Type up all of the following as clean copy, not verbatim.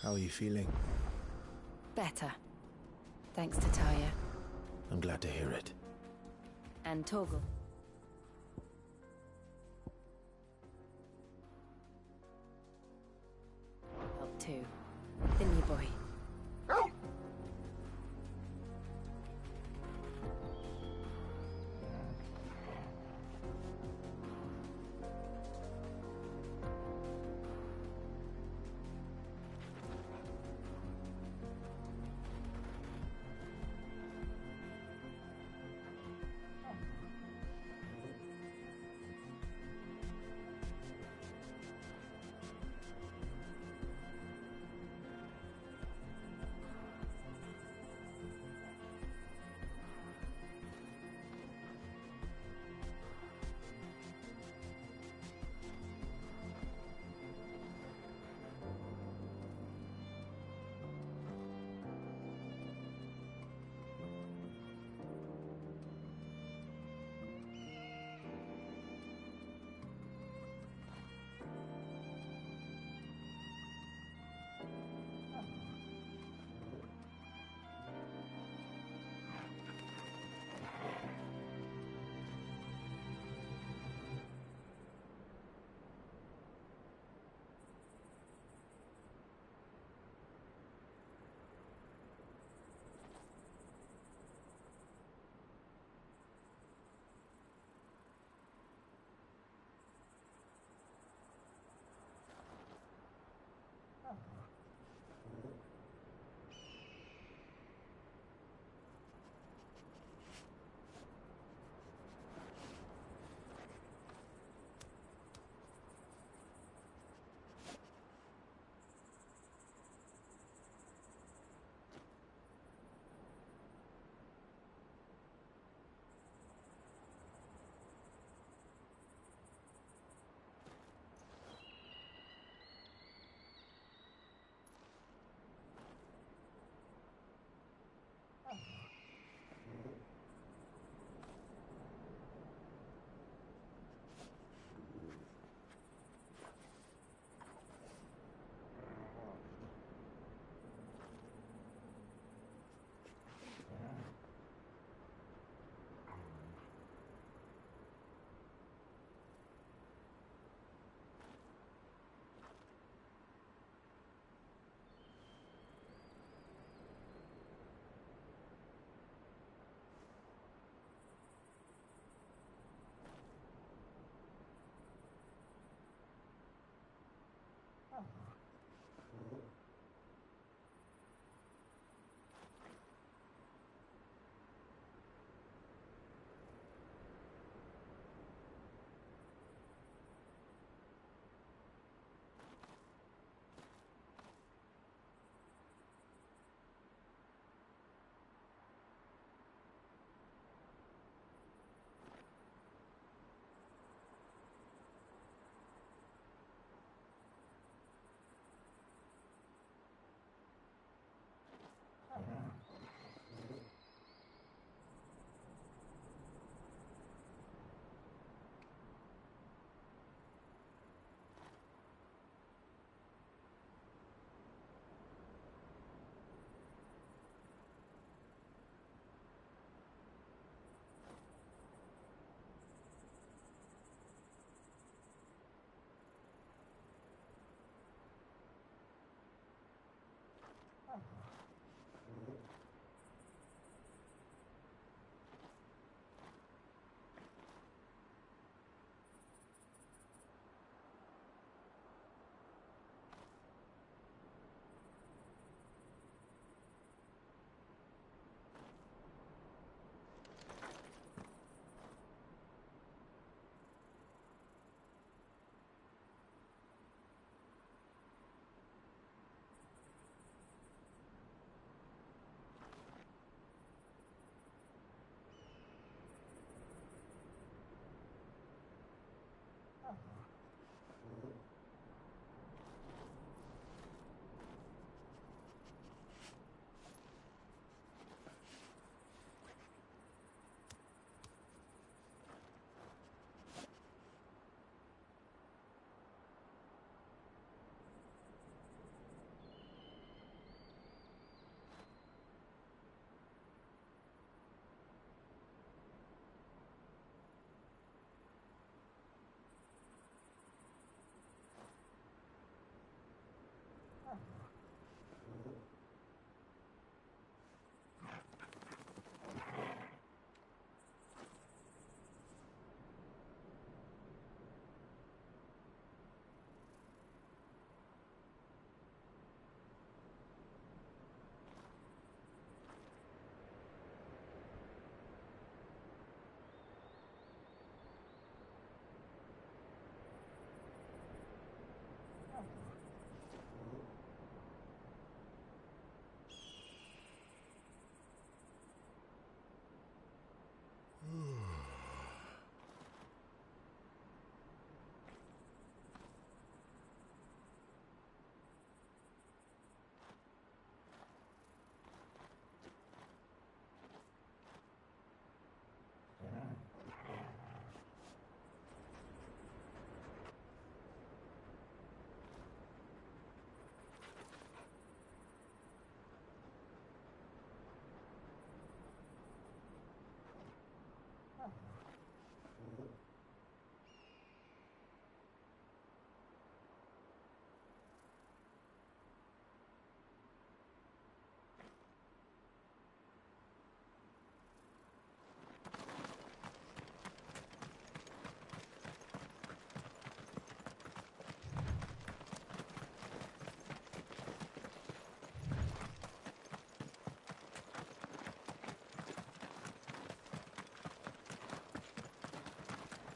How are you feeling? Better. Thanks to Taya. I'm glad to hear it. And Torgal. Help too. The new boy.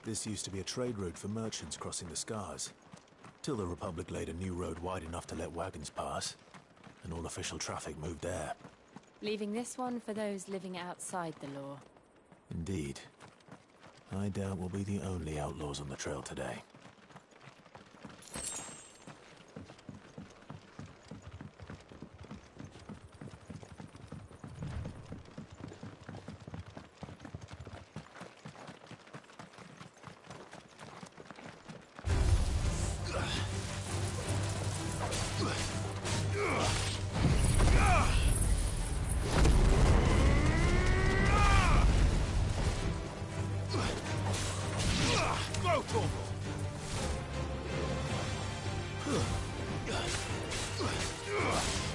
This used to be a trade route for merchants crossing the Scars, till the Republic laid a new road wide enough to let wagons pass, and all official traffic moved there. Leaving this one for those living outside the law. Indeed. I doubt we'll be the only outlaws on the trail today.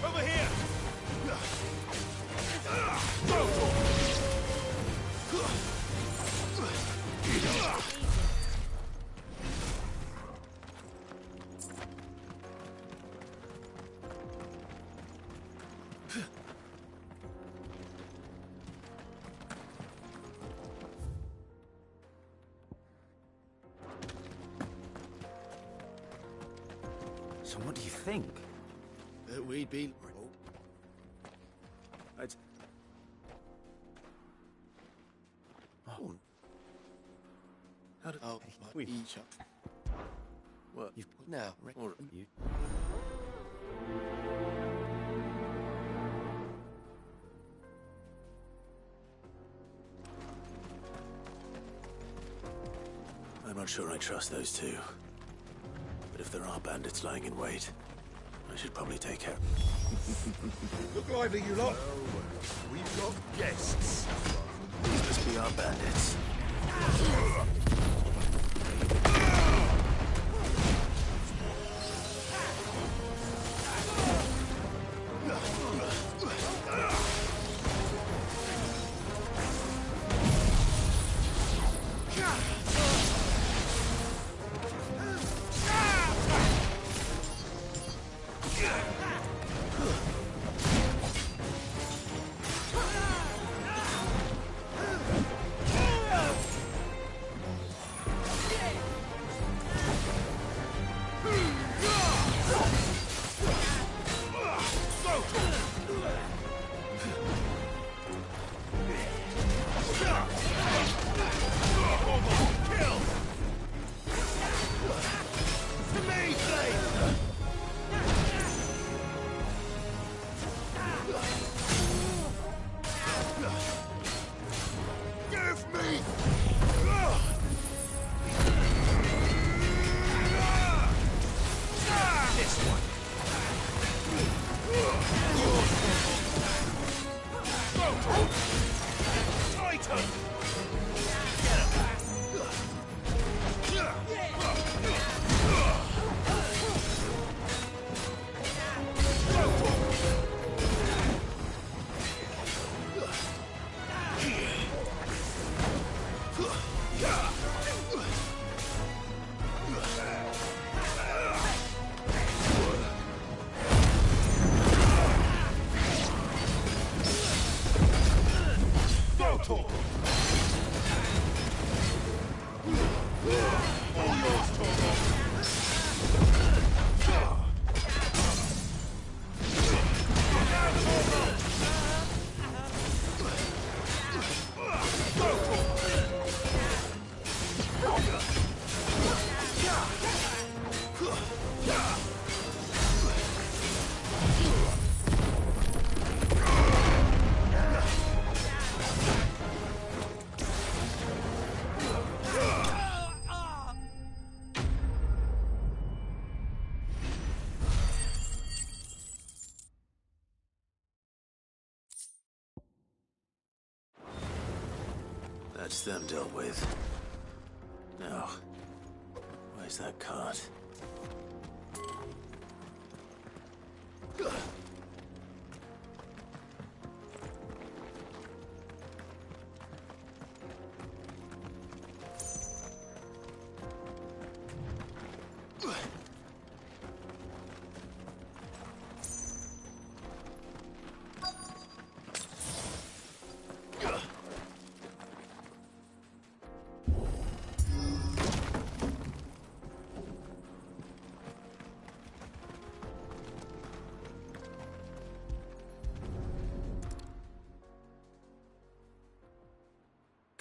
Over here! So what do you think? That we'd be... I'd... Oh. How did... Oh, we each up. What? You've... Now, or... You... I'm not sure I trust those two. But if there are bandits lying in wait, I should probably take care. Look lively, you lot! We've got guests! These must be our bandits. That's them dealt with. Now, where's that cart?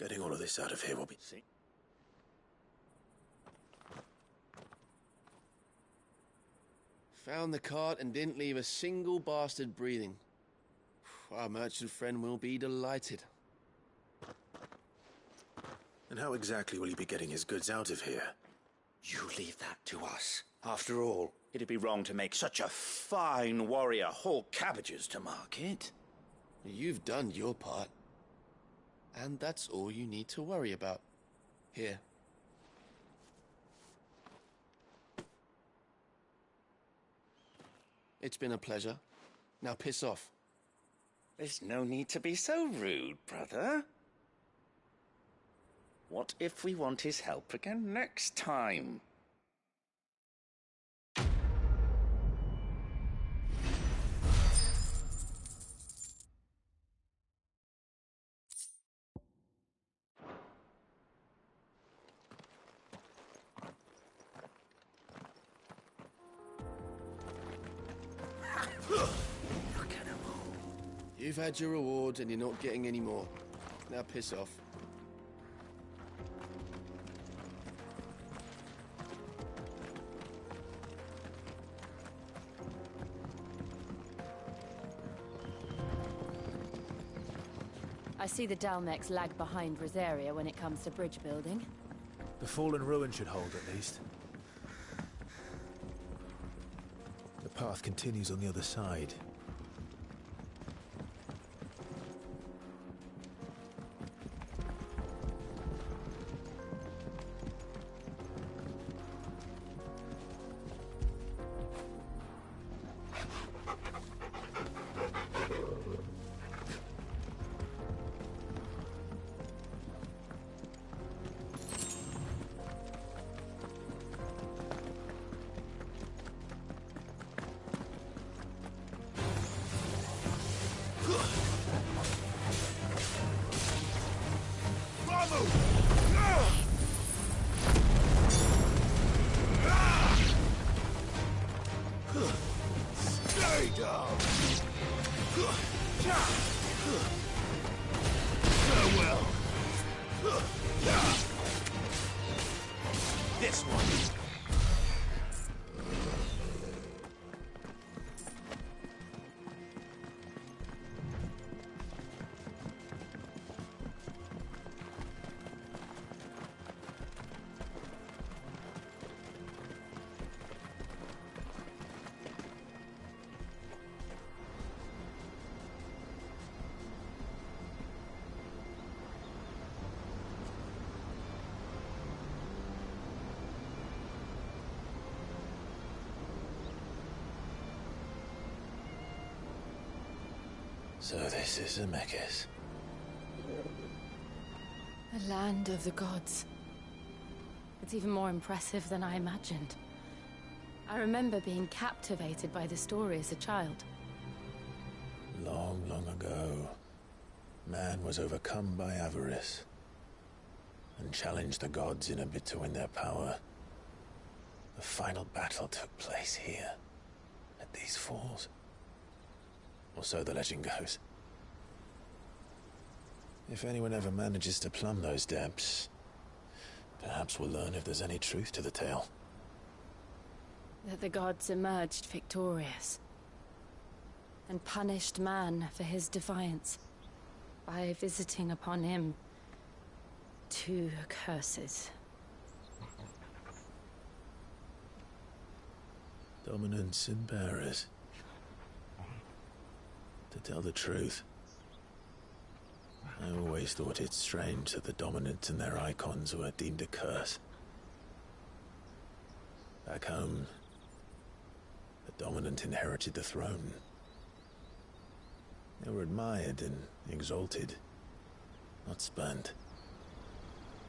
Getting all of this out of here will be... See? Found the cart and didn't leave a single bastard breathing. Our merchant friend will be delighted. And how exactly will he be getting his goods out of here? You leave that to us. After all, it'd be wrong to make such a fine warrior haul cabbages to market. You've done your part. And that's all you need to worry about. Here. It's been a pleasure. Now piss off. There's no need to be so rude, brother. What if we want his help again next time? You've had your rewards and you're not getting any more. Now piss off. I see the Dalmex lag behind Rosaria when it comes to bridge building. The fallen ruin should hold, at least. The path continues on the other side. This one. So this is Zemeckis. The land of the gods. It's even more impressive than I imagined. I remember being captivated by the story as a child. Long, long ago, man was overcome by avarice and challenged the gods in a bid to win their power. The final battle took place here, at these falls. Or so the legend goes. If anyone ever manages to plumb those depths, perhaps we'll learn if there's any truth to the tale. That the gods emerged victorious and punished man for his defiance by visiting upon him 2 curses. Dominants and bearers. To tell the truth, I always thought it strange that the dominant and their icons were deemed a curse. Back home, the dominant inherited the throne. They were admired and exalted, not spurned.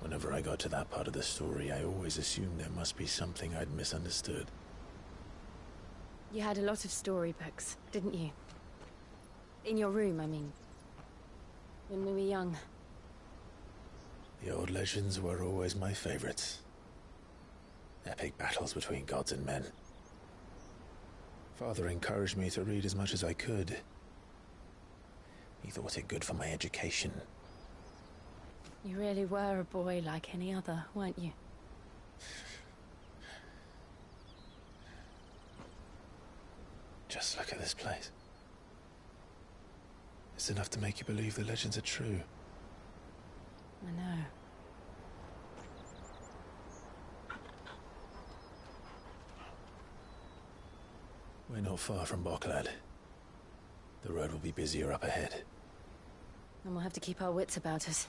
Whenever I got to that part of the story, I always assumed there must be something I'd misunderstood. You had a lot of storybooks, didn't you? In your room, I mean. When we were young. The old legends were always my favorites. Epic battles between gods and men. Father encouraged me to read as much as I could. He thought it good for my education. You really were a boy like any other, weren't you? Just look at this place. It's enough to make you believe the legends are true. I know. We're not far from Boklad. The road will be busier up ahead. And we'll have to keep our wits about us.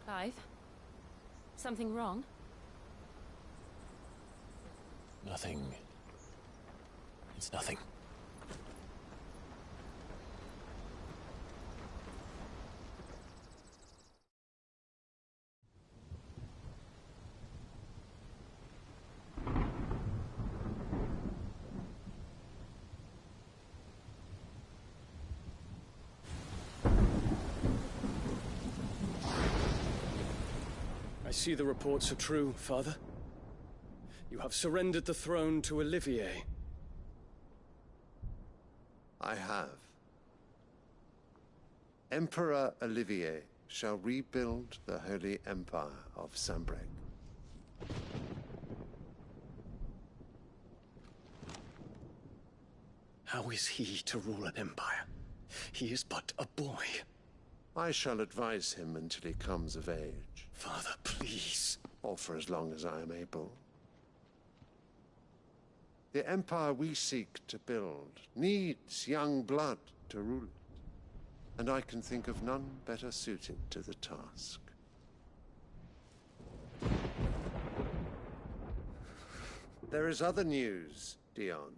Clive? Something wrong? Nothing. It's nothing. I see the reports are true, Father. You have surrendered the throne to Olivier. I have. Emperor Olivier shall rebuild the Holy Empire of Sanbreque. How is he to rule an empire? He is but a boy. I shall advise him until he comes of age. Father, please. Or for as long as I am able. The empire we seek to build needs young blood to rule it, and I can think of none better suited to the task. There is other news, Dion.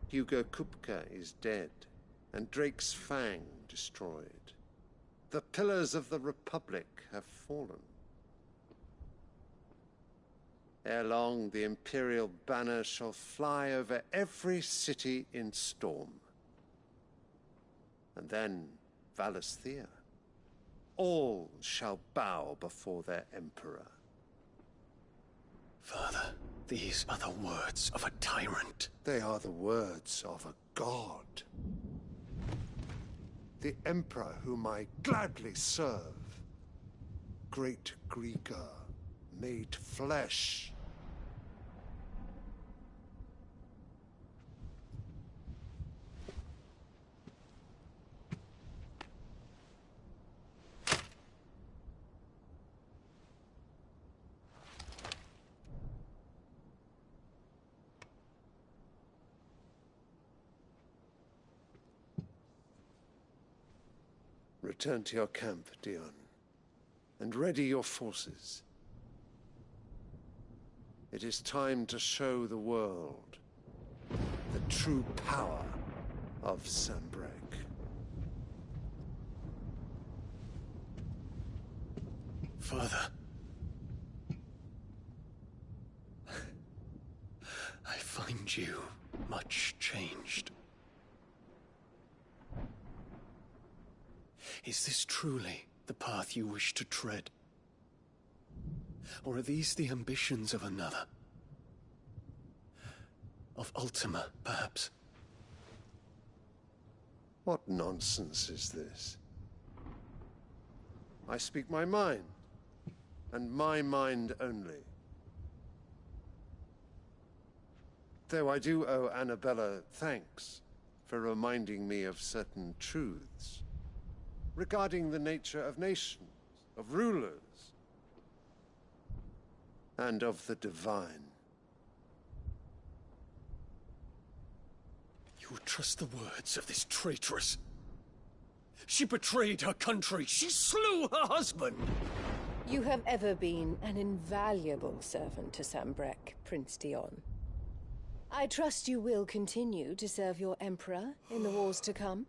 Hugo Kupka is dead, and Drake's Fang destroyed. The pillars of the Republic have fallen. Ere long, the Imperial banner shall fly over every city in Storm. And then, Valisthea. All shall bow before their Emperor. Father, these are the words of a tyrant. They are the words of a god. The Emperor whom I gladly serve. Great Greagor, made flesh. Return to your camp, Dion, and ready your forces. It is time to show the world the true power of Sanbreque. Father. I find you much changed. Is this truly the path you wish to tread? Or are these the ambitions of another? Of Ultima, perhaps? What nonsense is this? I speak my mind, and my mind only. Though I do owe Annabella thanks for reminding me of certain truths regarding the nature of nations, of rulers, and of the divine. You would trust the words of this traitress? She betrayed her country. She slew her husband. You have ever been an invaluable servant to Sanbreque, Prince Dion. I trust you will continue to serve your Emperor in the wars to come.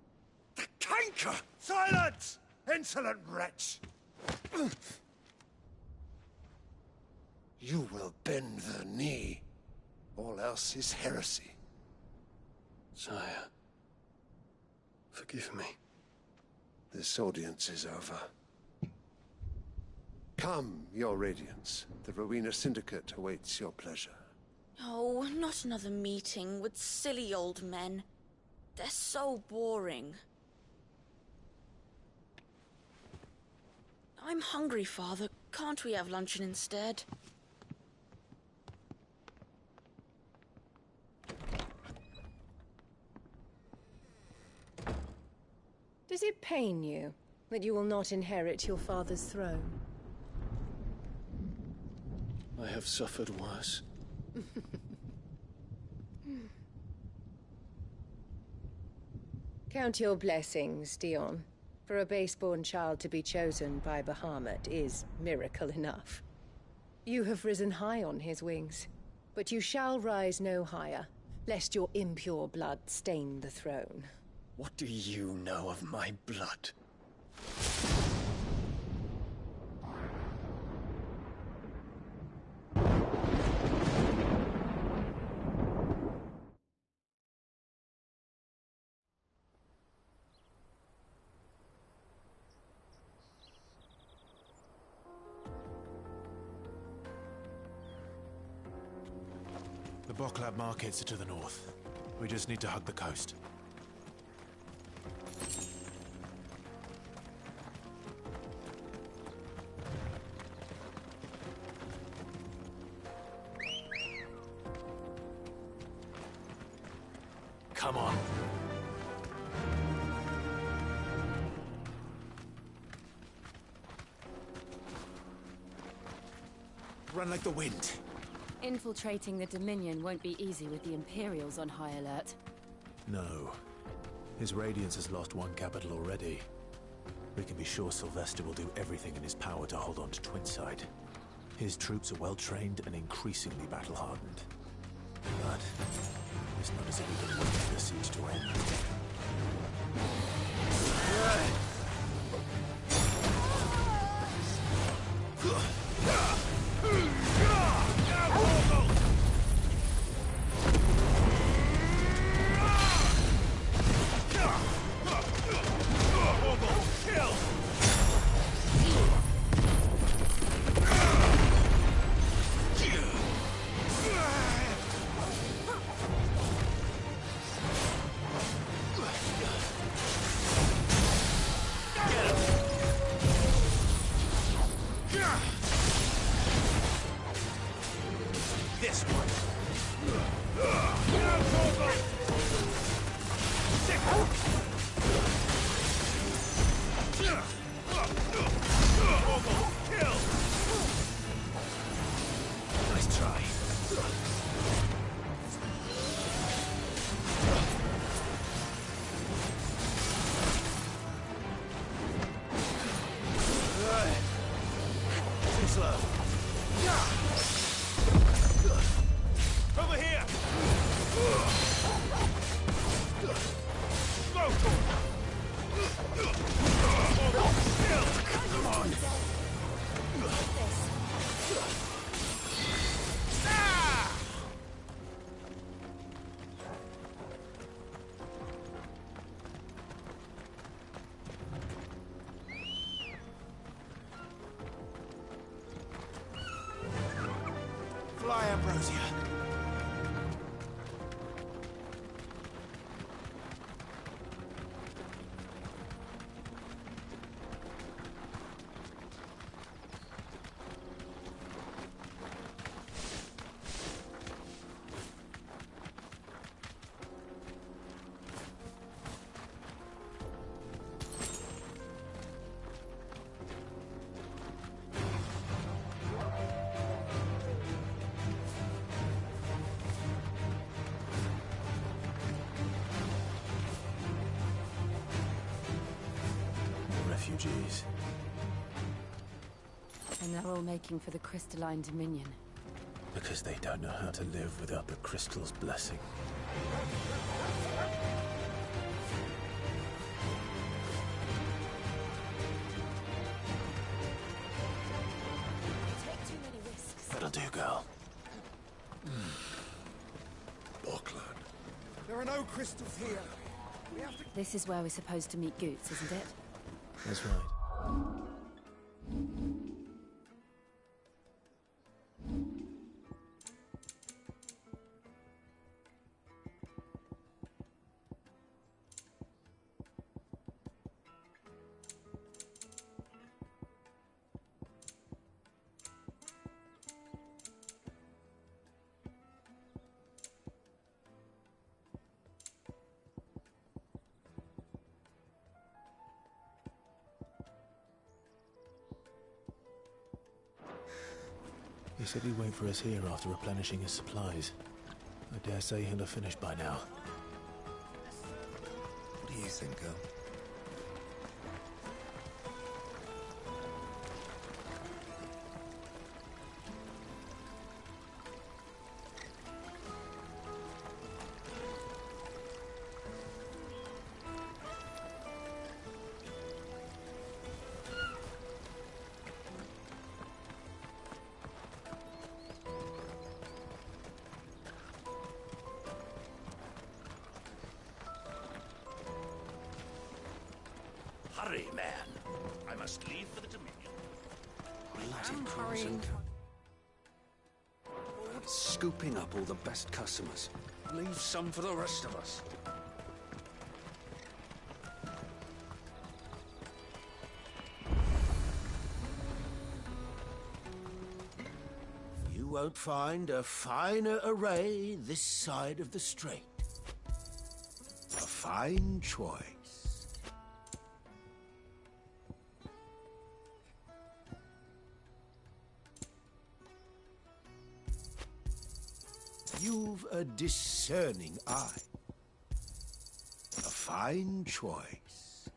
The canker! Silence! Insolent wretch! You will bend the knee. All else is heresy. Sire, forgive me. This audience is over. Come, Your Radiance. The Rowena Syndicate awaits your pleasure. Oh, not another meeting with silly old men. They're so boring. I'm hungry, Father. Can't we have luncheon instead? Does it pain you that you will not inherit your father's throne? I have suffered worse. Count your blessings, Dion. For a base-born child to be chosen by Bahamut is miracle enough. You have risen high on his wings, but you shall rise no higher, lest your impure blood stain the throne. What do you know of my blood? The Boklab markets are to the north. We just need to hug the coast. Come on. Run like the wind. Infiltrating the Dominion won't be easy with the Imperials on high alert. No. His Radiance has lost one capital already. We can be sure Sylvester will do everything in his power to hold on to Twinside. His troops are well-trained and increasingly battle-hardened. But it's not as if we can wait for the siege to end. Fly, Ambrosia. Refugees. And they're all making for the Crystalline Dominion. Because they don't know how to live without the crystal's blessing. Take too many risks. That'll do, girl. Boklad. There are no crystals here. We have to... This is where we're supposed to meet Goots, isn't it? That's right. He said he'd wait for us here after replenishing his supplies. I dare say he'll have finished by now. What do you think, girl? Hurry, man. I must leave for the Dominion. Bloody Crimson. Scooping up all the best customers. Leave some for the rest of us. You won't find a finer array this side of the strait. A fine choice. You've a discerning eye. A fine choice.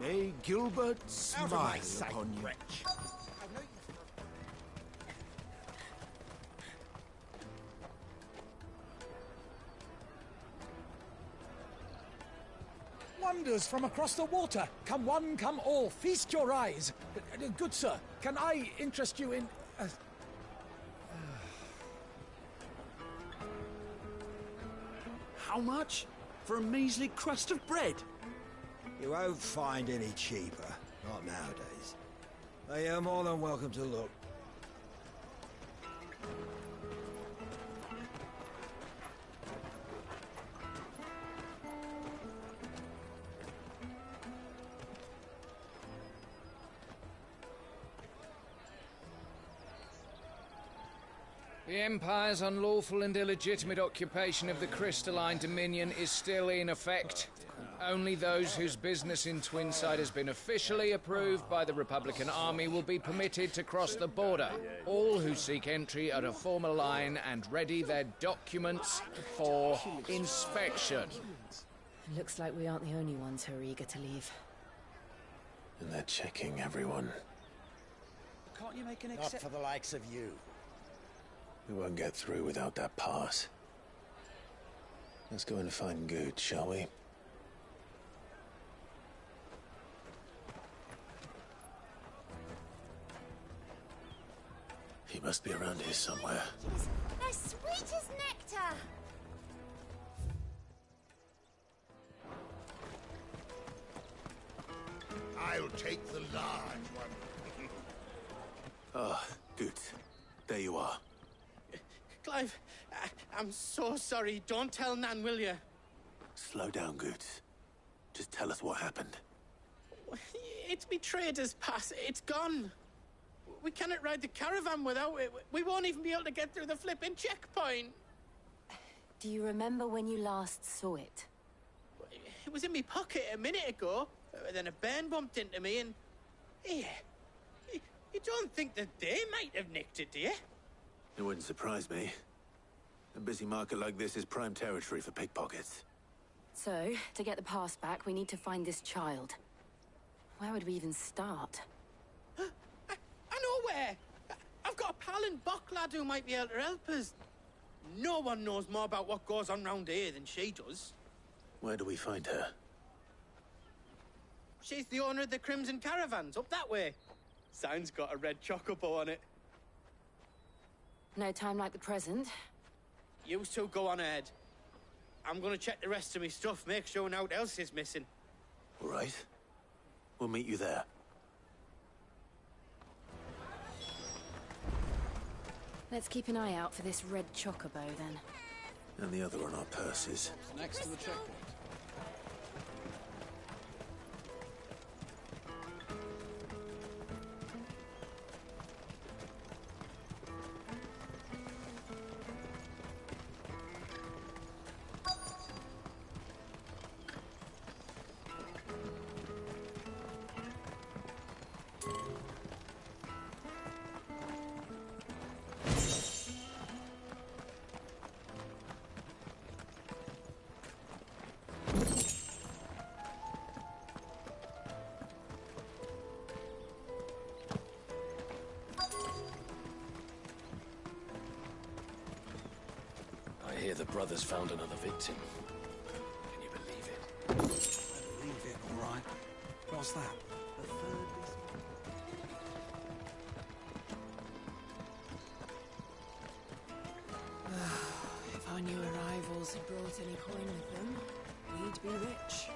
May Gilbert smile upon you. Wonders from across the water. Come one, come all. Feast your eyes. Good sir, can I interest you in... How much? For a measly crust of bread? You won't find any cheaper. Not nowadays. But you're more than welcome to look. The Empire's unlawful and illegitimate occupation of the Crystalline Dominion is still in effect. Only those whose business in Twinside has been officially approved by the Republican Army will be permitted to cross the border. All who seek entry are to form a line and ready their documents for inspection. Looks like we aren't the only ones who are eager to leave. And they're checking everyone. Can't you make an Not for the likes of you. We won't get through without that pass. Let's go and find Good, shall we? He must be around here somewhere. They're sweet as nectar! I'll take the large one. Ah, Good. There you are. Clive, I'm so sorry. Don't tell Nan, will you? Slow down, Good. Just tell us what happened. It's betrayed us, pass. It's gone. We cannot ride the caravan without it. We won't even be able to get through the flipping checkpoint. Do you remember when you last saw it? It was in my pocket a minute ago. Then a bairn bumped into me and... Yeah. You don't think that they might have nicked it, do you? It wouldn't surprise me. A busy market like this is prime territory for pickpockets. So, to get the pass back, we need to find this child. Where would we even start? I know where! I've got a pal in Bock lad who might be able to help us. No one knows more about what goes on round here than she does. Where do we find her? She's the owner of the Crimson Caravans, up that way. Sign's got a red chocobo on it. No time like the present. You two go on ahead. I'm gonna check the rest of my stuff, make sure naught else is missing. All right. We'll meet you there. Let's keep an eye out for this red chocobo, then. And the other on our purses. Next to the checkpoint. hear the brothers found another victim. Can you believe it? I believe it, all right. What's that? The third If our new arrivals had brought any coin with them, we'd be rich.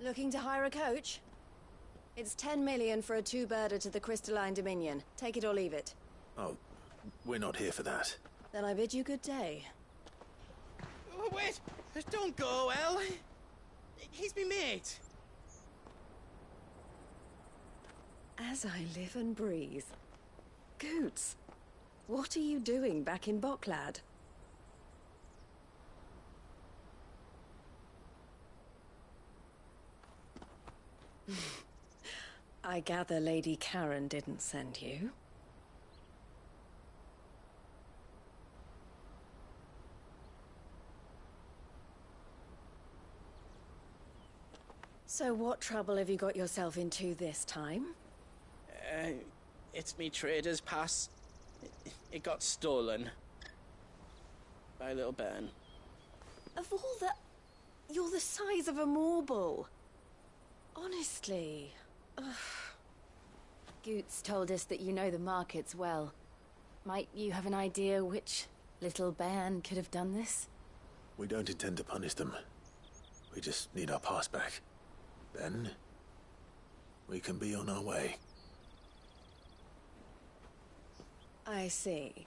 Looking to hire a coach? It's 10 million for a two-birder to the Crystalline Dominion. Take it or leave it. Oh, we're not here for that. Then I bid you good day. Oh, wait! Don't go, El. He's me mate. As I live and breathe. Goots, what are you doing back in Boklad? I gather Lady Karen didn't send you. So what trouble have you got yourself into this time? It's me trader's pass. It got stolen. By little Ben. Of all the... You're the size of a marble. Honestly. Ugh. Goots told us that you know the markets well. Might you have an idea which little bairn could have done this? We don't intend to punish them. We just need our pass back. Then, we can be on our way. I see.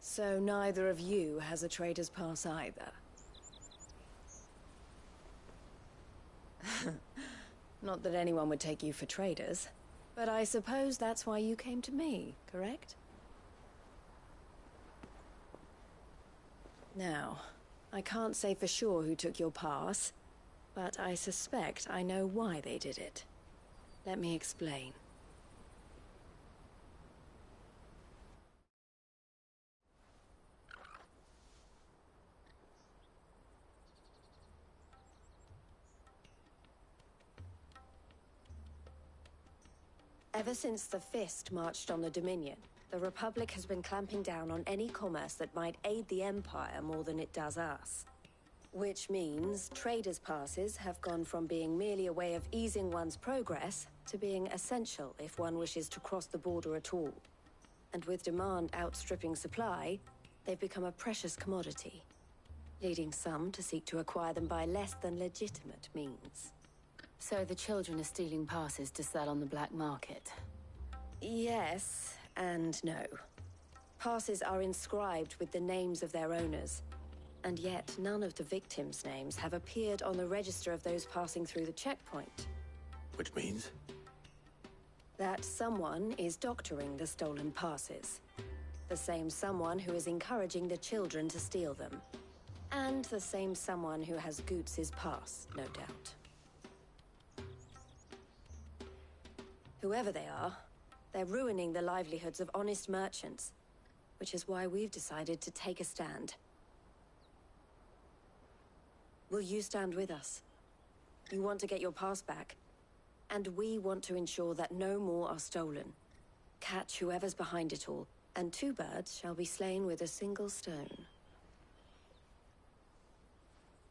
So neither of you has a trader's pass either. Not that anyone would take you for traders, but I suppose that's why you came to me, correct? Now, I can't say for sure who took your pass, but I suspect I know why they did it. Let me explain. Ever since the Fist marched on the Dominion, the Republic has been clamping down on any commerce that might aid the Empire more than it does us. Which means traders' passes have gone from being merely a way of easing one's progress to being essential if one wishes to cross the border at all. And with demand outstripping supply, they've become a precious commodity, leading some to seek to acquire them by less than legitimate means. So the children are stealing passes to sell on the black market? Yes and no. Passes are inscribed with the names of their owners, and yet none of the victims' names have appeared on the register of those passing through the checkpoint. Which means? That someone is doctoring the stolen passes. The same someone who is encouraging the children to steal them. And the same someone who has Goots' pass, no doubt. Whoever they are, they're ruining the livelihoods of honest merchants, which is why we've decided to take a stand. Will you stand with us? You want to get your pass back, and we want to ensure that no more are stolen. Catch whoever's behind it all, and two birds shall be slain with a single stone.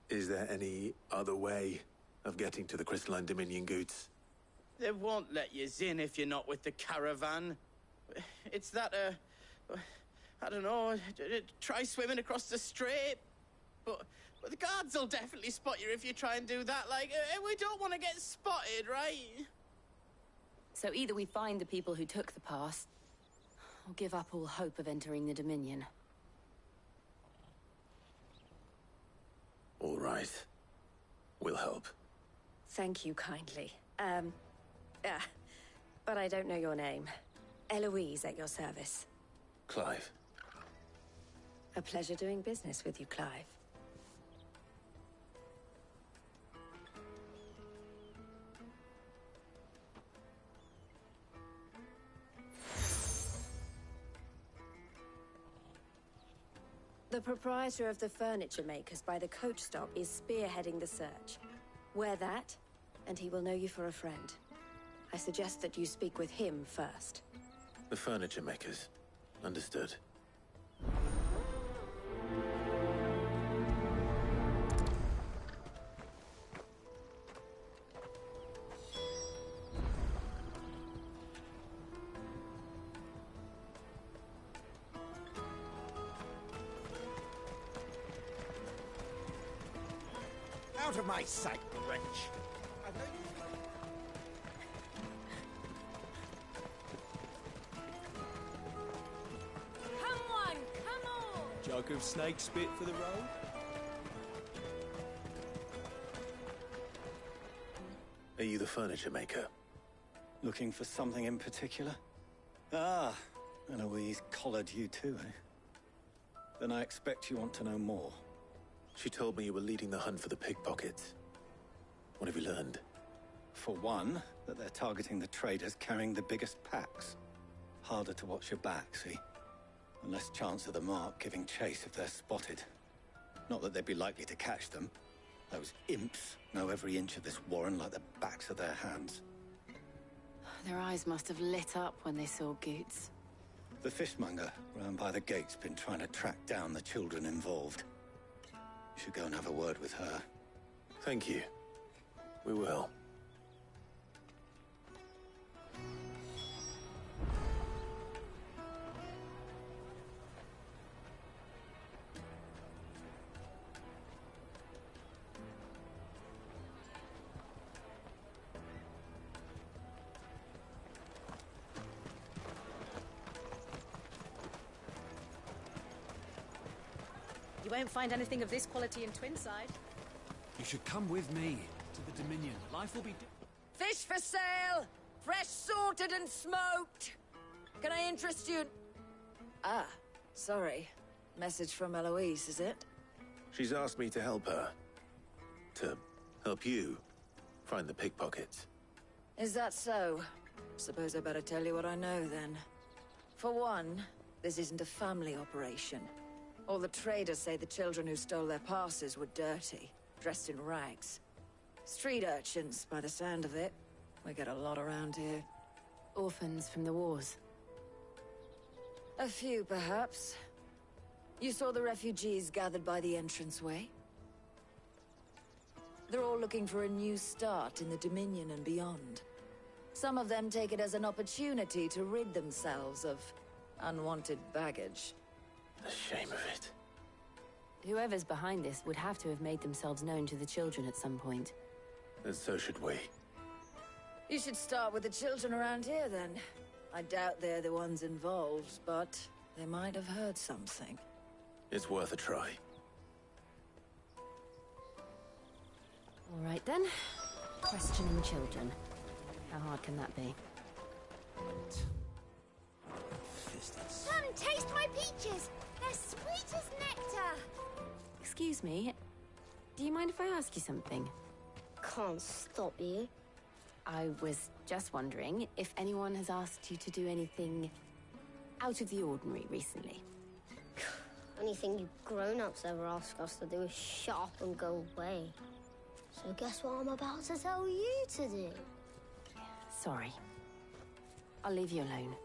Is there any other way of getting to the Crystalline Dominion, Goots? They won't let you in if you're not with the caravan. It's that, I don't know, try swimming across the strait. But the guards will definitely spot you if you try and do that. Like, we don't want to get spotted, right? So either we find the people who took the pass, or give up all hope of entering the Dominion. All right. We'll help. Thank you kindly. But I don't know your name. Eloise at your service. Clive. A pleasure doing business with you, Clive. The proprietor of the furniture makers by the coach stop is spearheading the search. Wear that, and he will know you for a friend. I suggest that you speak with him first. The furniture makers. Understood. Out of my sight, wretch! Come on, come on! Jug of snake spit for the road? Are you the furniture maker? Looking for something in particular? Ah, Eloise collared you too, eh? Then I expect you want to know more. She told me you were leading the hunt for the pickpockets. What have you learned? For one, that they're targeting the traders carrying the biggest packs. Harder to watch your back, see? And less chance of the mark giving chase if they're spotted. Not that they'd be likely to catch them. Those imps know every inch of this warren like the backs of their hands. Their eyes must have lit up when they saw Goots. The fishmonger round by the gate's been trying to track down the children involved. You should go and have a word with her. Thank you. We will. You won't find anything of this quality in Twinside. You should come with me to the Dominion. Life will be... Fish for sale! Fresh sorted and smoked! Can I interest you in... Ah, sorry. Message from Eloise, is it? She's asked me to help her. To help you find the pickpockets. Is that so? Suppose I better tell you what I know, then. For one, this isn't a family operation. All the traders say the children who stole their passes were dirty, dressed in rags. Street urchins, by the sound of it. We get a lot around here. Orphans from the wars. A few, perhaps. You saw the refugees gathered by the entranceway? They're all looking for a new start in the Dominion and beyond. Some of them take it as an opportunity to rid themselves of unwanted baggage. The shame of it. Whoever's behind this would have to have made themselves known to the children at some point. And so should we. You should start with the children around here, then. I doubt they're the ones involved, but they might have heard something. It's worth a try. All right, then. Questioning children. How hard can that be? Come, taste my peaches! They're sweet as nectar! Excuse me. Do you mind if I ask you something? Can't stop you. I was just wondering if anyone has asked you to do anything out of the ordinary recently. Anything you grown-ups ever ask us to do is shut up and go away. So guess what I'm about to tell you to do? Sorry. I'll leave you alone.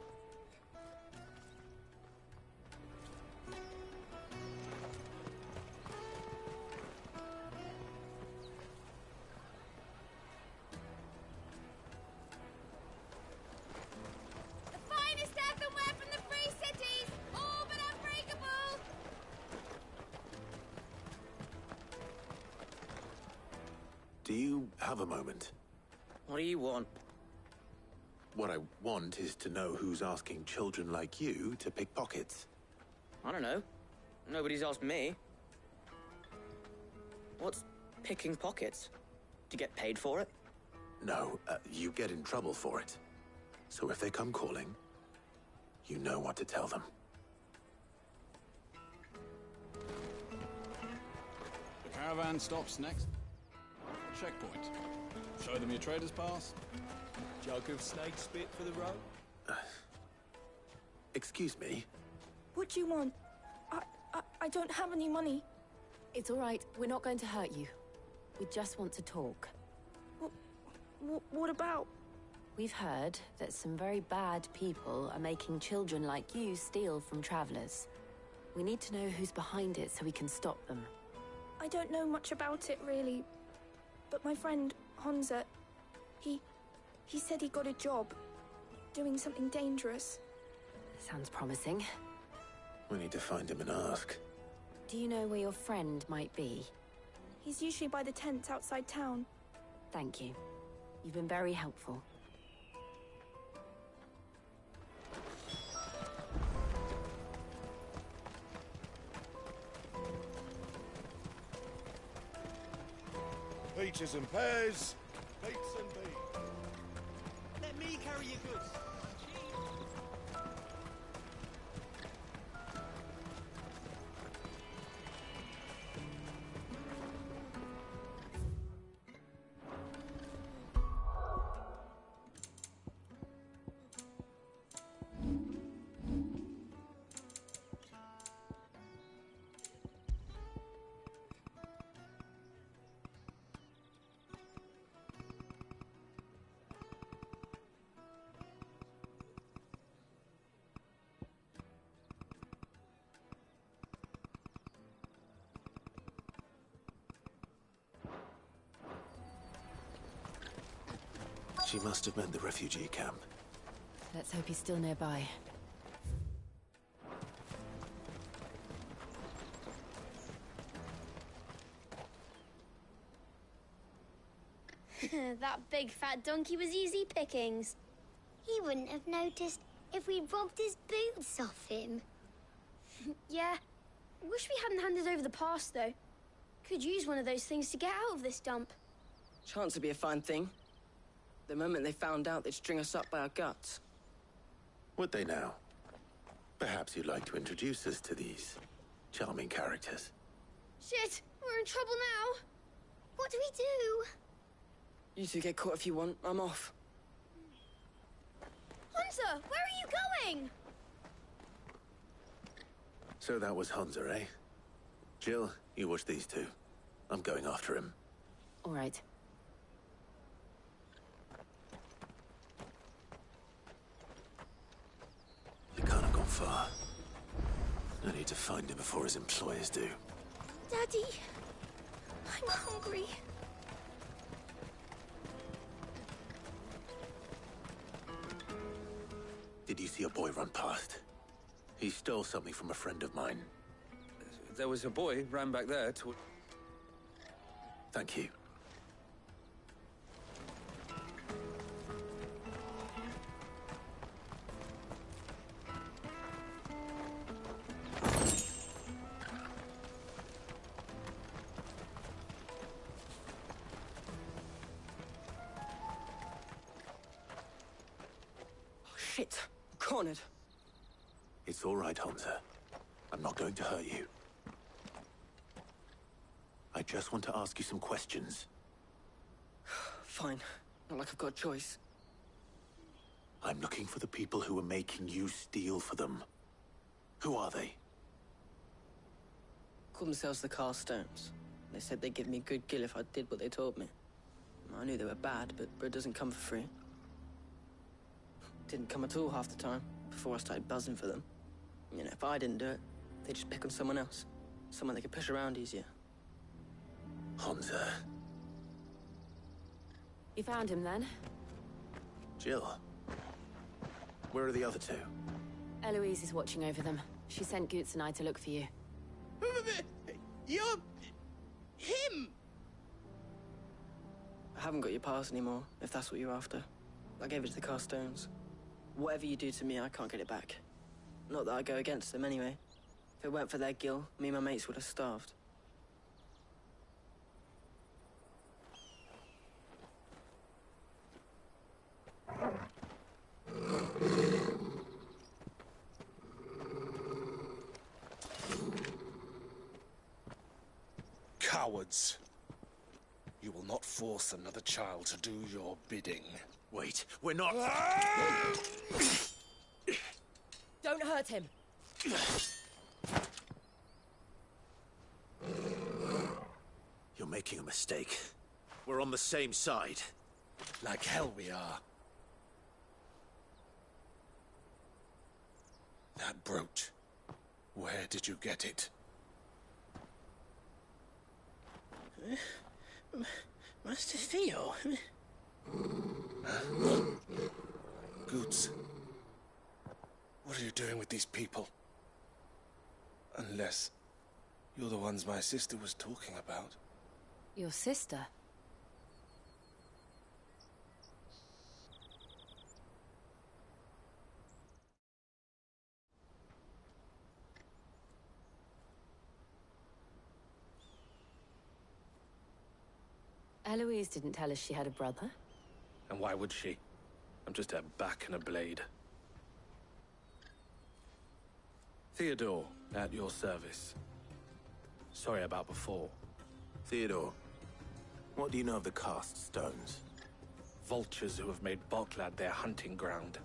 The finest earthenware from the Free Cities! All but unbreakable! Do you have a moment? What do you want? What I want is to know who's asking children like you to pick pockets. I don't know. Nobody's asked me. What's picking pockets? Do you get paid for it? No, you get in trouble for it. So if they come calling, you know what to tell them. The caravan stops next. Checkpoint. Show them your trader's pass. Jug of snake spit for the road? Excuse me? What do you want? I don't have any money. It's all right. We're not going to hurt you. We just want to talk. What about? We've heard that some very bad people are making children like you steal from travelers. We need to know who's behind it so we can stop them. I don't know much about it, really. But my friend, Honza, he said he got a job doing something dangerous. Sounds promising. We need to find him and ask. Do you know where your friend might be? He's usually by the tents outside town. Thank you. You've been very helpful. Peaches and pears, dates and beans. Let me carry your goods. She must have meant the refugee camp. Let's hope he's still nearby. That big fat donkey was easy pickings. He wouldn't have noticed if we robbed his boots off him. Yeah. Wish we hadn't handed over the pass, though. Could use one of those things to get out of this dump. Chance would be a fine thing. The moment they found out, they'd string us up by our guts. Would they now? Perhaps you'd like to introduce us to these charming characters. Shit! We're in trouble now! What do we do? You two get caught if you want. I'm off. Hunter, where are you going? So that was Hunter, eh? Jill, you watch these two. I'm going after him. All right. He can't have gone far. I need to find him before his employers do. Daddy, I'm hungry. Did you see a boy run past? He stole something from a friend of mine. There was a boy ran back there to... Thank you. Shit! I'm cornered. It's all right, Hunter. I'm not going to hurt you. I just want to ask you some questions. Fine. Not like I've got a choice. I'm looking for the people who are making you steal for them. Who are they? Called themselves the Carstones. They said they'd give me good gill if I did what they told me. I knew they were bad, but bread doesn't come for free. Didn't come at all half the time, before I started buzzing for them. You know, if I didn't do it, they'd just pick on someone else. Someone they could push around easier. Hunter. You found him then? Jill. Where are the other two? Eloise is watching over them. She sent Goots and I to look for you. You're... him! I haven't got your pass anymore, if that's what you're after. I gave it to the Carstones. Whatever you do to me, I can't get it back. Not that I go against them anyway. If it weren't for their gill, me and my mates would have starved. Cowards. You will not force another child to do your bidding. Wait, we're not... Don't hurt him. You're making a mistake. We're on the same side. Like hell we are. That brooch. Where did you get it? Master Theo? Goots. What are you doing with these people? Unless you're the ones my sister was talking about. Your sister? Eloise didn't tell us she had a brother. And why would she? I'm just a back and a blade. Theodore, at your service. Sorry about before. Theodore, what do you know of the cast stones? Vultures who have made Boklad their hunting ground.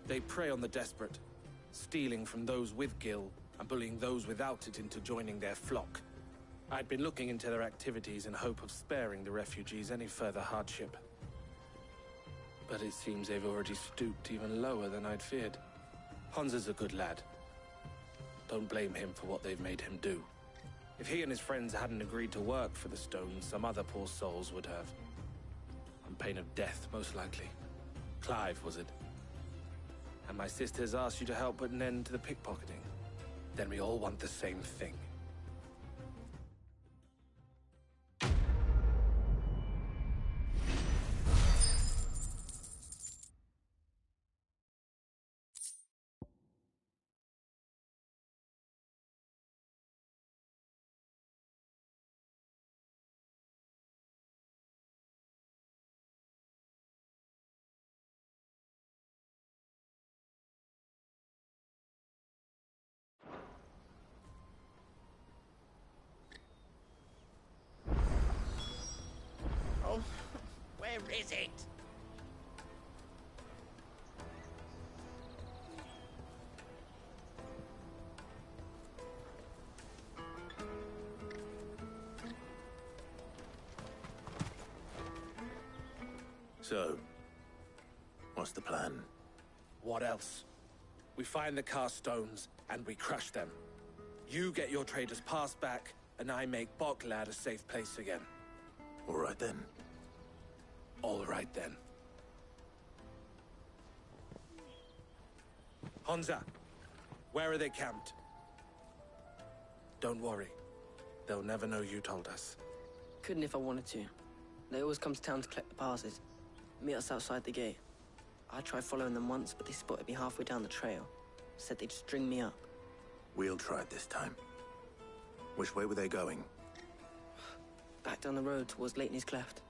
They prey on the desperate, stealing from those with Gil and bullying those without it into joining their flock. I'd been looking into their activities in hope of sparing the refugees any further hardship. But it seems they've already stooped even lower than I'd feared. Honza's a good lad. Don't blame him for what they've made him do. If he and his friends hadn't agreed to work for the stones, some other poor souls would have. On pain of death, most likely. Clive, was it? And my sisters asked you to help put an end to the pickpocketing. Then we all want the same thing. Oh, where is it? So, what's the plan? What else? We find the cast stones, and we crush them. You get your traders' pass back, and I make Boklad a safe place again. All right then. All right then. Honza, where are they camped? Don't worry. They'll never know you told us. Couldn't if I wanted to. They always come to town to collect the passes. Meet us outside the gate. I tried following them once, but they spotted me halfway down the trail. Said they'd string me up. We'll try it this time. Which way were they going? Back down the road towards Leitney's Cleft.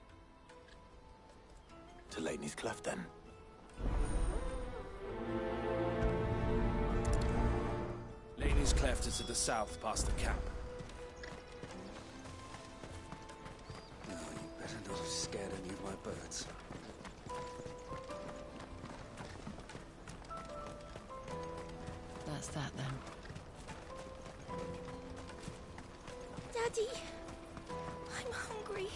To Leitney's Cleft, then. Leitney's Cleft is to the south, past the camp. No, you better not have scared any of my birds. That's that, then. Daddy, I'm hungry.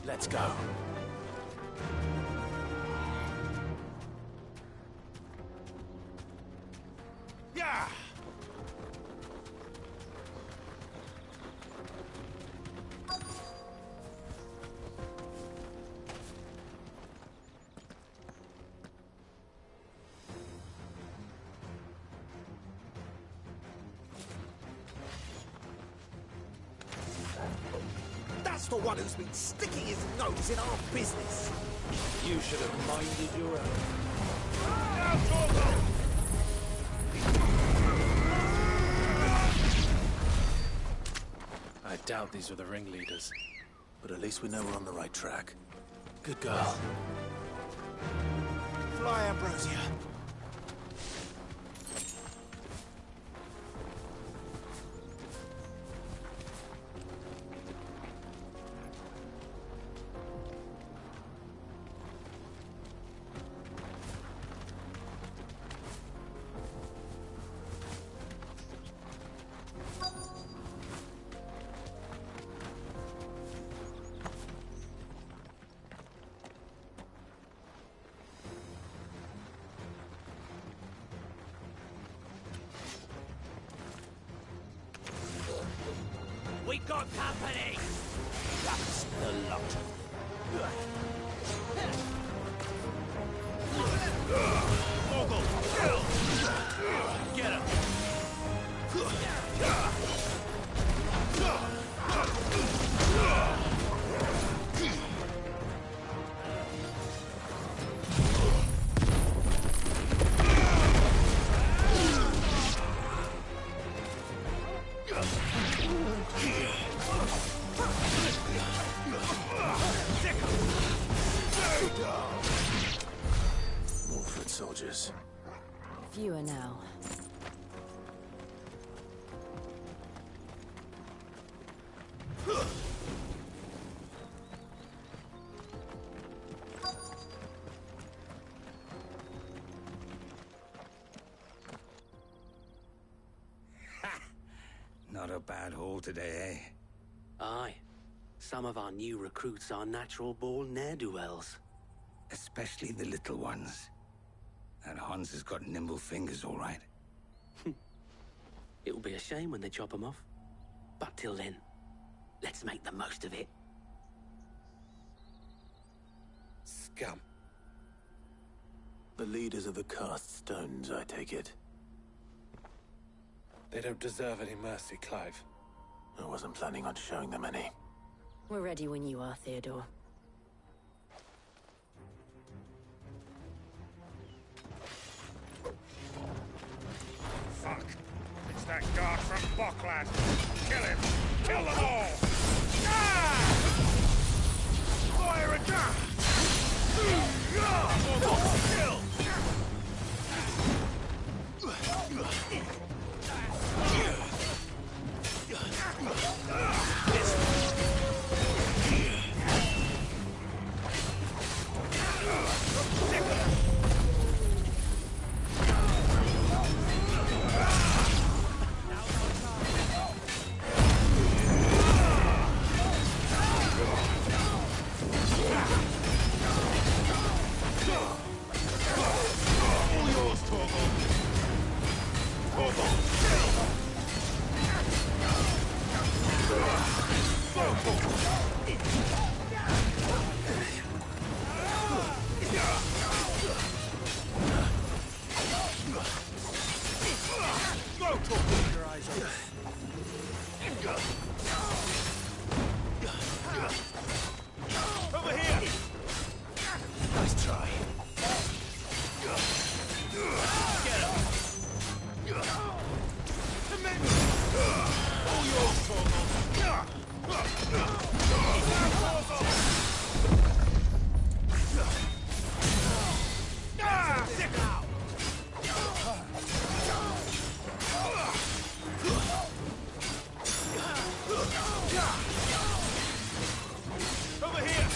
Let's go. Yeah! That's the one who's been sticking his nose in our business. You should have minded your own. I doubt these were the ringleaders. But at least we know we're on the right track. Good girl. Fly, Ambrosia. got company! That's the lot. Mogul, kill! Get him! More foot soldiers. Fewer now. Not a bad haul today, eh? Aye. Some of our new recruits are natural-born ne'er-do-wells. Especially the little ones. That Hans has got nimble fingers, all right. It will be a shame when they chop them off. But till then, let's make the most of it. Scum. The leaders of the Cast Stones, I take it. They don't deserve any mercy, Clive. I wasn't planning on showing them any. We're ready when you are, Theodore. Fuck. It's that guard from Boklad. Kill him. Kill them all. Ah! Fire a gun! Kill! Over here! Nice try. Get him! All yours, Torgal. Stick out! Over here!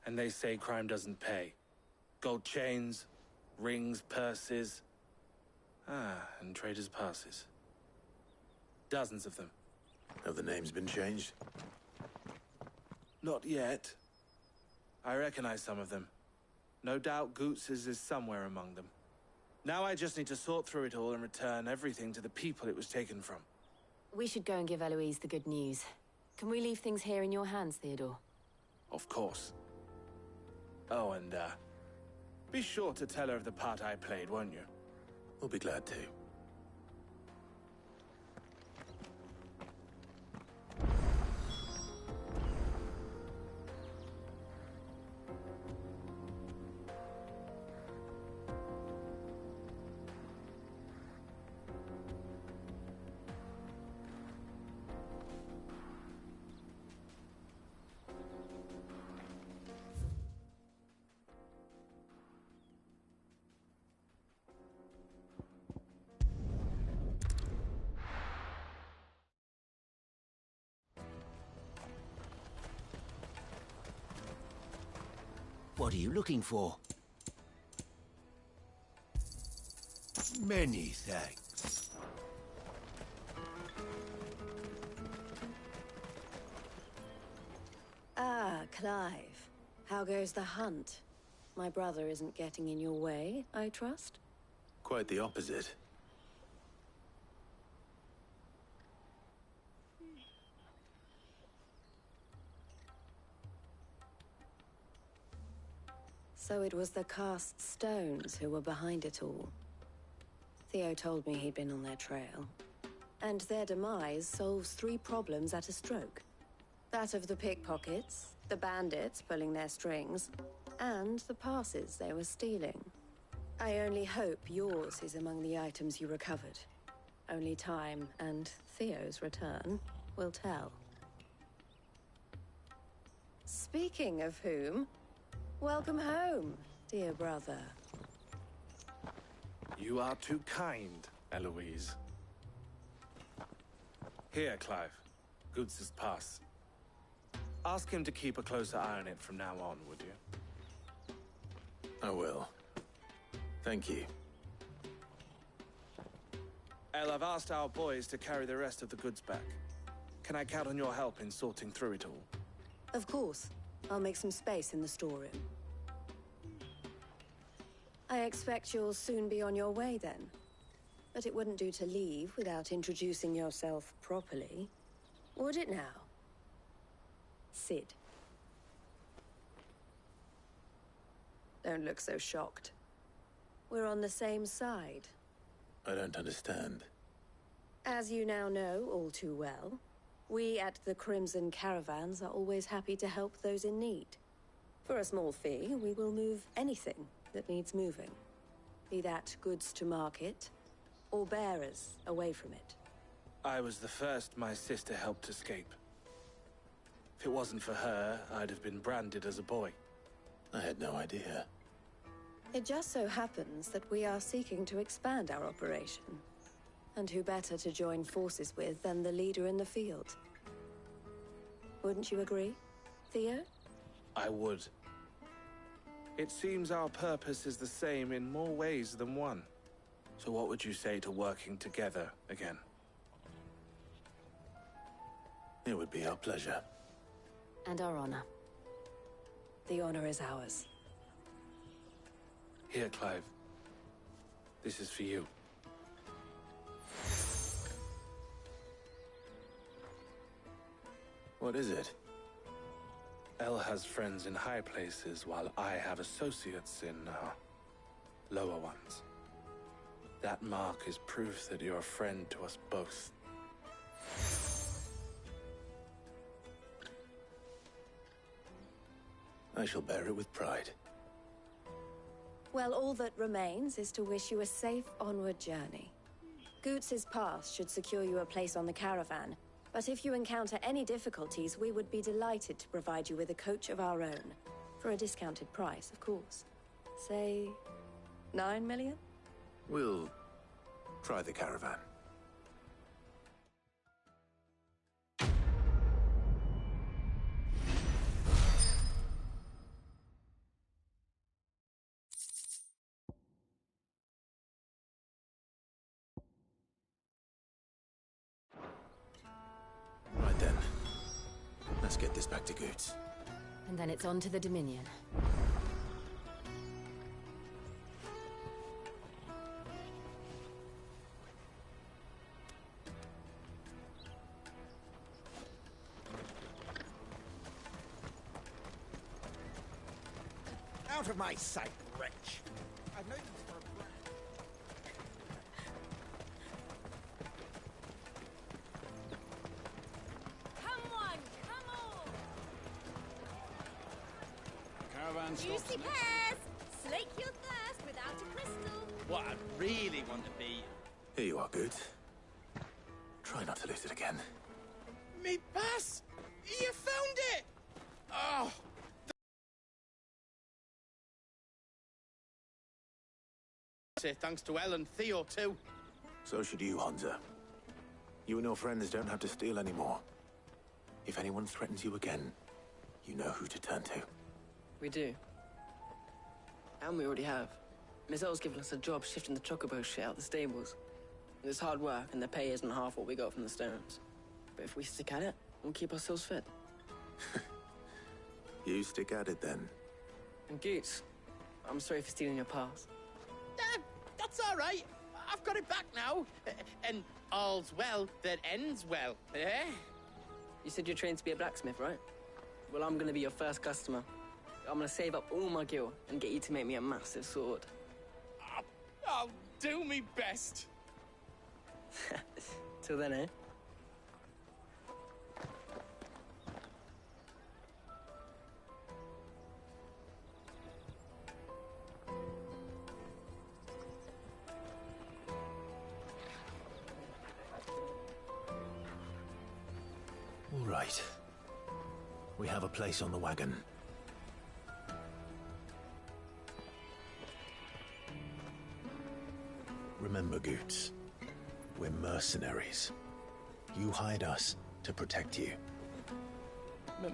And they say crime doesn't pay. Gold chains, rings, purses. And traders' passes. Dozens of them. Have the names been changed? Not yet. I recognize some of them. No doubt Goots's is somewhere among them. Now I just need to sort through it all and return everything to the people it was taken from. We should go and give Eloise the good news. Can we leave things here in your hands, Theodore? Of course. Oh, and, be sure to tell her of the part I played, won't you? We'll be glad to. What are you looking for? Many thanks. Ah, Clive. How goes the hunt? My brother isn't getting in your way, I trust? Quite the opposite. So it was the cast stones who were behind it all. Theo told me he'd been on their trail. And their demise solves 3 problems at a stroke. That of the pickpockets, the bandits pulling their strings, and the passes they were stealing. I only hope yours is among the items you recovered. Only time and Theo's return will tell. Speaking of whom, welcome home, dear brother. You are too kind, Eloise. Here, Clive. Goods' pass. Ask him to keep a closer eye on it from now on, would you? I will. Thank you. El, I've asked our boys to carry the rest of the goods back. Can I count on your help in sorting through it all? Of course. I'll make some space in the storeroom. I expect you'll soon be on your way then. But it wouldn't do to leave without introducing yourself properly. Would it now? Sid. Don't look so shocked. We're on the same side. I don't understand. As you now know all too well, we at the Crimson Caravans are always happy to help those in need. For a small fee, we will move anything that needs moving. Be that goods to market, or bearers away from it. I was the first my sister helped escape. If it wasn't for her, I'd have been branded as a boy. I had no idea. It just so happens that we are seeking to expand our operation. And who better to join forces with than the leader in the field? Wouldn't you agree, Theo? I would. It seems our purpose is the same in more ways than one. So what would you say to working together again? It would be our pleasure. And our honor. The honor is ours. Here, Clive. This is for you. What is it? El has friends in high places, while I have associates in, lower ones. That mark is proof that you're a friend to us both. I shall bear it with pride. Well, all that remains is to wish you a safe onward journey. Goots' pass should secure you a place on the caravan, but if you encounter any difficulties, we would be delighted to provide you with a coach of our own. For a discounted price, of course. Say, 9 million? We'll try the caravan. Right then. Let's get this back to Goots. And then it's on to the Dominion. Out of my sight, wretch! I've no use for a brand. Come on, come on! Caravan stops Juicy next. pears! Slake your thirst without a crystal. What I'd really want to be... Here you are, Goots. Try not to lose it again. Me pass! You found it! Oh! Say thanks to El and Theo, too. So should you, Hansa. You and your friends don't have to steal anymore. If anyone threatens you again, you know who to turn to. We do. And we already have. Mizelle's given us a job shifting the chocobo shit out the stables. It's hard work, and the pay isn't half what we got from the stones. But if we stick at it, we'll keep ourselves fed. You stick at it then. And Goots, I'm sorry for stealing your pass. That's all right. I've got it back now. And all's well that ends well, eh? You said you're trained to be a blacksmith, right? Well, I'm gonna be your first customer. I'm gonna save up all my gil and get you to make me a massive sword. I'll do me best. Till then, eh? All right. We have a place on the wagon. Remember, Goots, we're mercenaries. You hired us to protect you.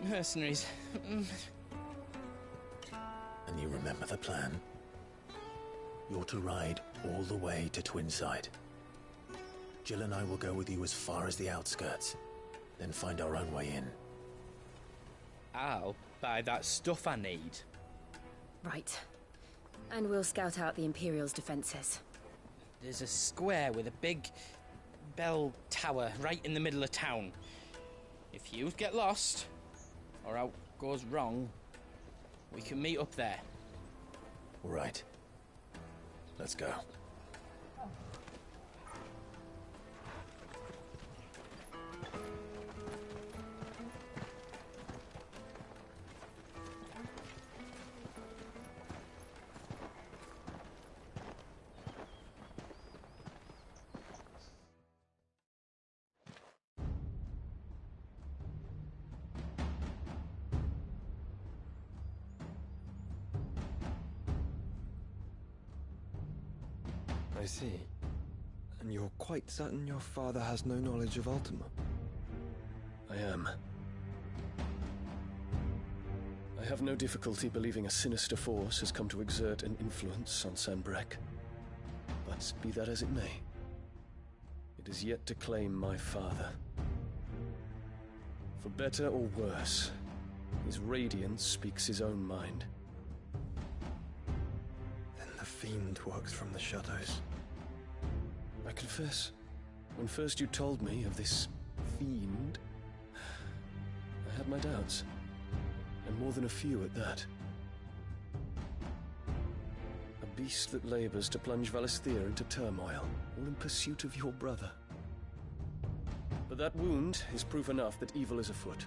Mercenaries? And you remember the plan? You're to ride all the way to Twinside. Jill and I will go with you as far as the outskirts, then find our own way in. I'll buy that stuff I need. Right. And we'll scout out the Imperial's defenses. There's a square with a big bell tower right in the middle of town. If you get lost, or out goes wrong, we can meet up there. All right. Let's go. I see. And you're quite certain your father has no knowledge of Ultima? I am. I have no difficulty believing a sinister force has come to exert an influence on Sanbreque. But be that as it may, it is yet to claim my father. For better or worse, his radiance speaks his own mind. Then the Fiend works from the shadows. I confess, when first you told me of this fiend, I had my doubts, and more than a few at that. A beast that labors to plunge Valisthea into turmoil, all in pursuit of your brother. But that wound is proof enough that evil is afoot.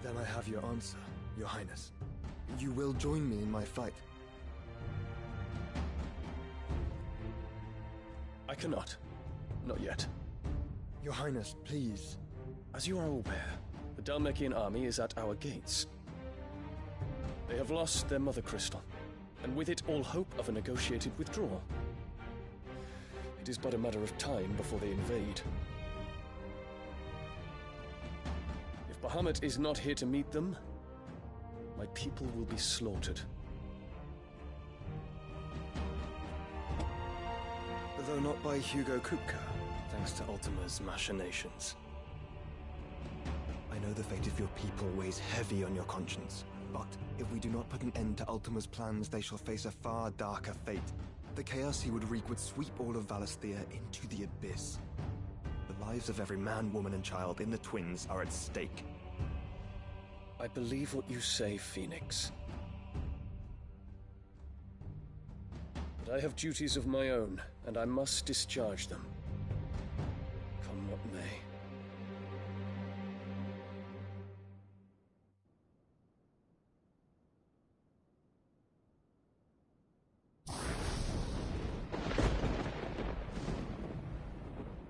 Then I have your answer, Your Highness. You will join me in my fight. I cannot. Not yet. Your Highness, please. As you are aware, the Dhalmekian army is at our gates. They have lost their mother crystal, and with it all hope of a negotiated withdrawal. It is but a matter of time before they invade. If Bahamut is not here to meet them, my people will be slaughtered. Though not by Hugo Kupka, thanks to Ultima's machinations. I know the fate of your people weighs heavy on your conscience, but if we do not put an end to Ultima's plans, they shall face a far darker fate. The chaos he would wreak would sweep all of Valisthea into the abyss. The lives of every man, woman, and child in the Twins are at stake. I believe what you say, Phoenix. But I have duties of my own, and I must discharge them. Come what may.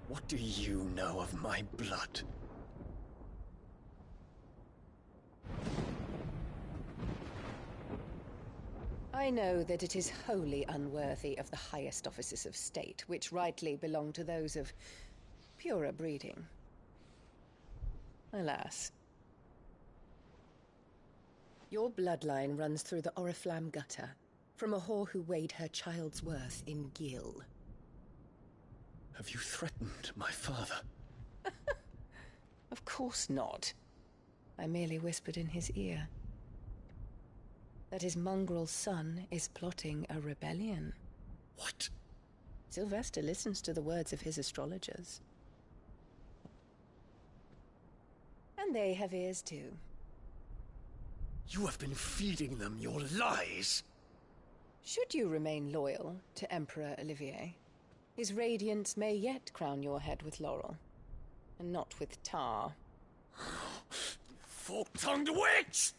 What do you know of my blood? I know that it is wholly unworthy of the highest offices of state, which rightly belong to those of purer breeding. Alas. Your bloodline runs through the Oriflamme gutter, from a whore who weighed her child's worth in Gil. Have you threatened my father? Of course not. I merely whispered in his ear that his mongrel son is plotting a rebellion. What? Sylvester listens to the words of his astrologers. And they have ears too. You have been feeding them your lies! Should you remain loyal to Emperor Olivier, his radiance may yet crown your head with laurel, and not with tar. Fork-tongued witch!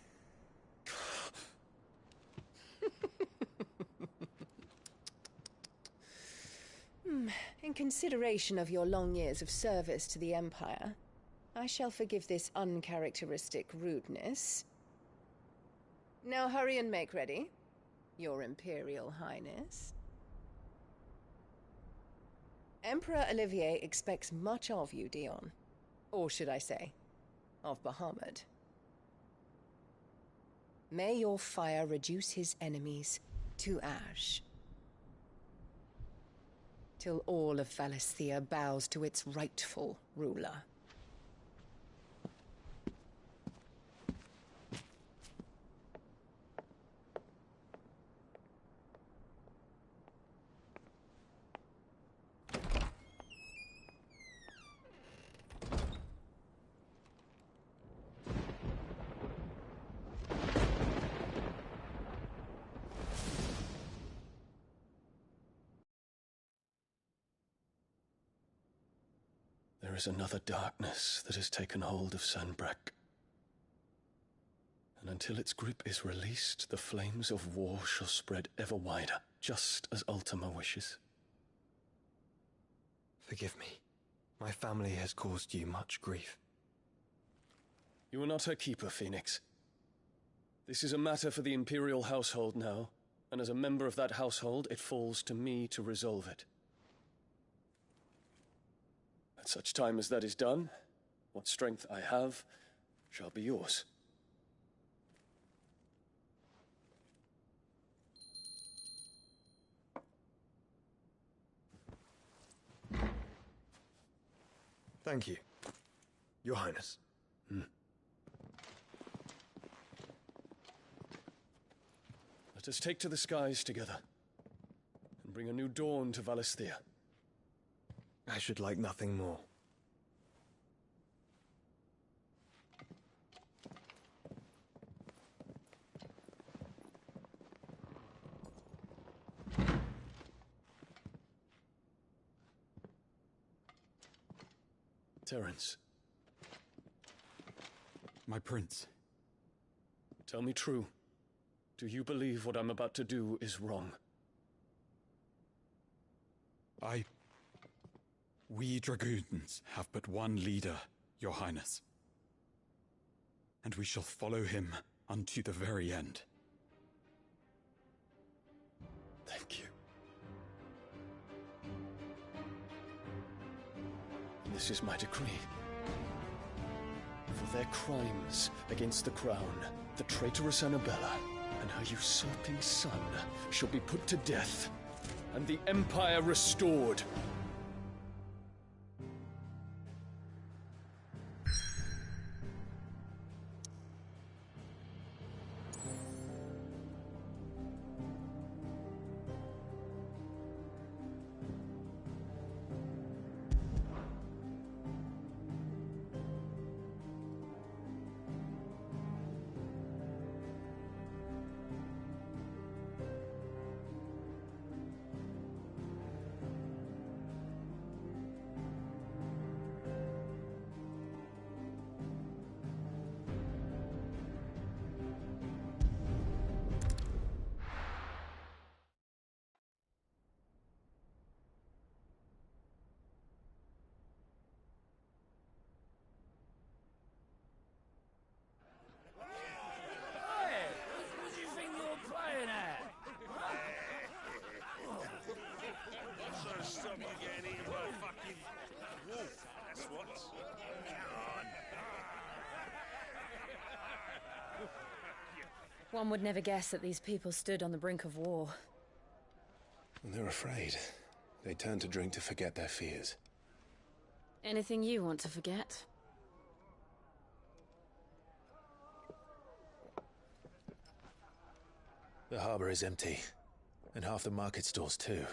In consideration of your long years of service to the Empire, I shall forgive this uncharacteristic rudeness. Now hurry and make ready, Your Imperial Highness. Emperor Olivier expects much of you, Dion. Or should I say, of Bahamut. May your fire reduce his enemies to ash, till all of Valisthea bows to its rightful ruler. There is another darkness that has taken hold of Sanbreque. And until its grip is released, the flames of war shall spread ever wider, just as Ultima wishes. Forgive me. My family has caused you much grief. You are not her keeper, Phoenix. This is a matter for the Imperial household now, and as a member of that household, it falls to me to resolve it. At such time as that is done, what strength I have shall be yours. Thank you, Your Highness. Let us take to the skies together, and bring a new dawn to Valisthea. I should like nothing more. Terence. My prince. Tell me true. Do you believe what I'm about to do is wrong? We dragoons have but one leader, Your Highness. And we shall follow him unto the very end. Thank you. This is my decree. For their crimes against the crown, the traitorous Annabella and her usurping son shall be put to death, and the Empire restored. One would never guess that these people stood on the brink of war. They're afraid. They turn to drink to forget their fears. Anything you want to forget? The harbor is empty, and half the market stalls too.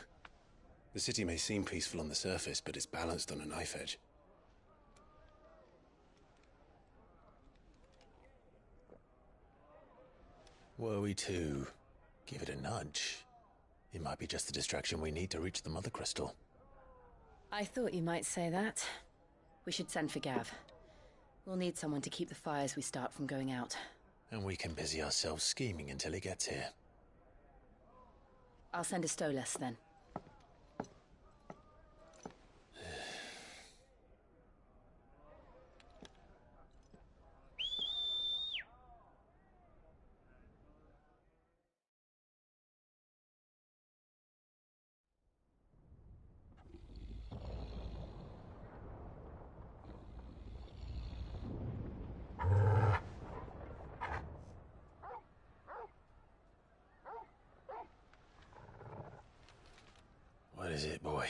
The city may seem peaceful on the surface, but it's balanced on a knife edge. Were we to give it a nudge, it might be just the distraction we need to reach the Mother Crystal. I thought you might say that. We should send for Gav. We'll need someone to keep the fires we start from going out. And we can busy ourselves scheming until he gets here. I'll send a Stolas then. What is it, boy?